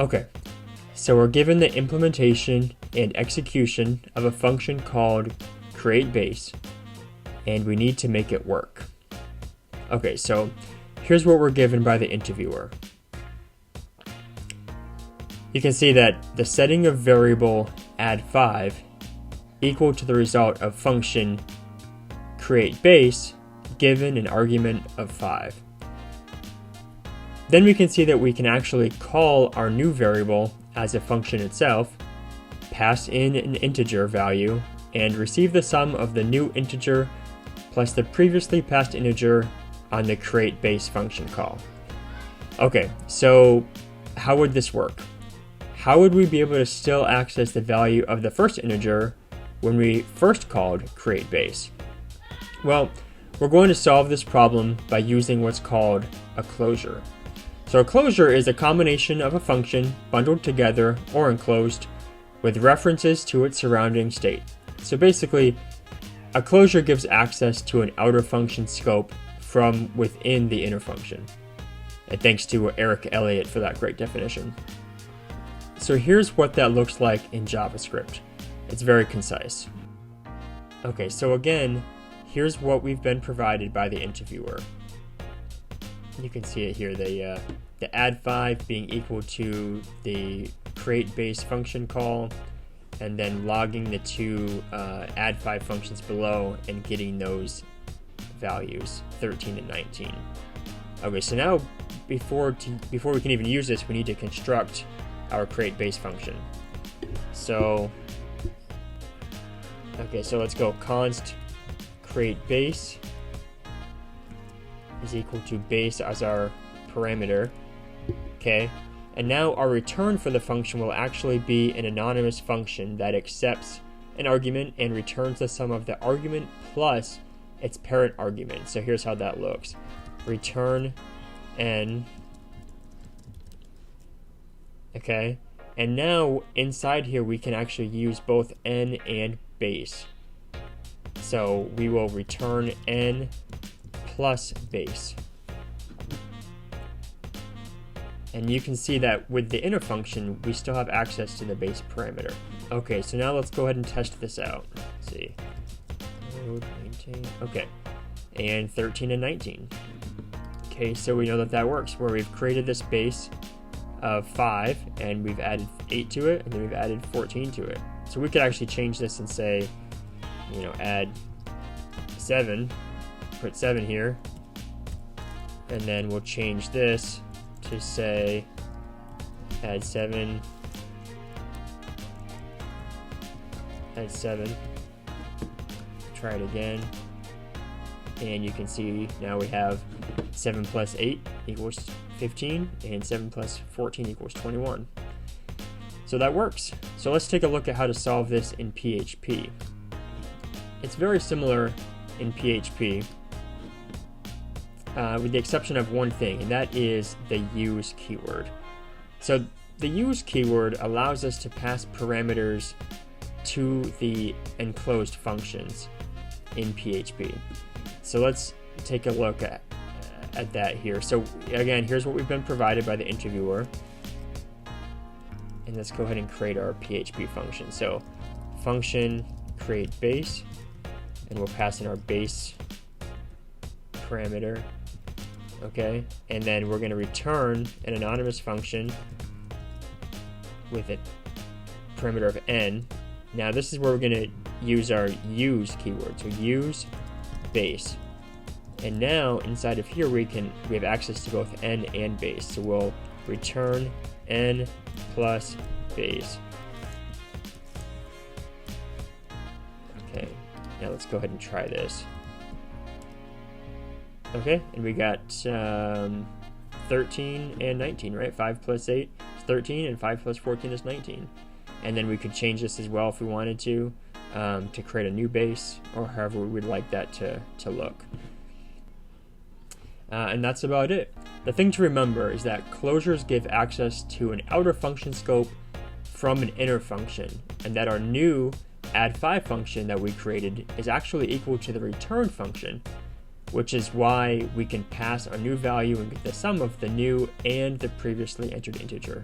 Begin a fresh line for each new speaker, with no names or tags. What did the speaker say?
Okay, so we're given the implementation and execution of a function called createBase, and we need to make it work. Okay, so here's what we're given by the interviewer. You can see that the setting of variable add5 equal to the result of function createBase given an argument of 5. Then we can see that we can actually call our new variable as a function itself, pass in an integer value, and receive the sum of the new integer plus the previously passed integer on the createBase function call. Okay, so how would this work? How would we be able to still access the value of the first integer when we first called createBase? Well, we're going to solve this problem by using what's called a closure. So a closure is a combination of a function bundled together or enclosed with references to its surrounding state. So basically, a closure gives access to an outer function scope from within the inner function. And thanks to Eric Elliott for that great definition. So here's what that looks like in JavaScript. It's very concise. Okay, so again, here's what we've been provided by the interviewer. You can see it here, the add5 being equal to the createBase function call, and then logging the two add5 functions below and getting those values, 13 and 19. Okay, so now before we can even use this, we need to construct our createBase function. So, okay, so let's go const createBase is equal to base as our parameter. Okay, and now our return for the function will actually be an anonymous function that accepts an argument and returns the sum of the argument plus its parent argument. So here's how that looks. Return n. Okay, and now inside here we can actually use both n and base. So we will return n plus base. And you can see that with the inner function, we still have access to the base parameter. Okay, so now let's go ahead and test this out. Let's see. Load, maintain. Okay, and 13 and 19. Okay, so we know that that works, where we've created this base of 5, and we've added 8 to it, and then we've added 14 to it. So we could actually change this and say, add 7, put 7 here, and then we'll change this to say add 7, add 7, try it again, and you can see now we have 7 plus 8 equals 15, and 7 plus 14 equals 21. So that works. So let's take a look at how to solve this in PHP. It's very similar in PHP, with the exception of one thing, and that is the use keyword. So the use keyword allows us to pass parameters to the enclosed functions in PHP. So let's take a look at that here. So again, here's what we've been provided by the interviewer. And let's go ahead and create our PHP function. So function createBase, and we'll pass in our base parameter. Okay, and then we're going to return an anonymous function with a parameter of n. Now this is where we're going to use our use keyword. So use base. And now inside of here we have access to both n and base. So we'll return n plus base. Okay, now let's go ahead and try this. Okay, and we got 13 and 19, right? 5 plus 8 is 13, and 5 plus 14 is 19. And then we could change this as well if we wanted to create a new base, or however we would like that to look. And that's about it. The thing to remember is that closures give access to an outer function scope from an inner function, and that our new add5 function that we created is actually equal to the return function, which is why we can pass our new value and get the sum of the new and the previously entered integer.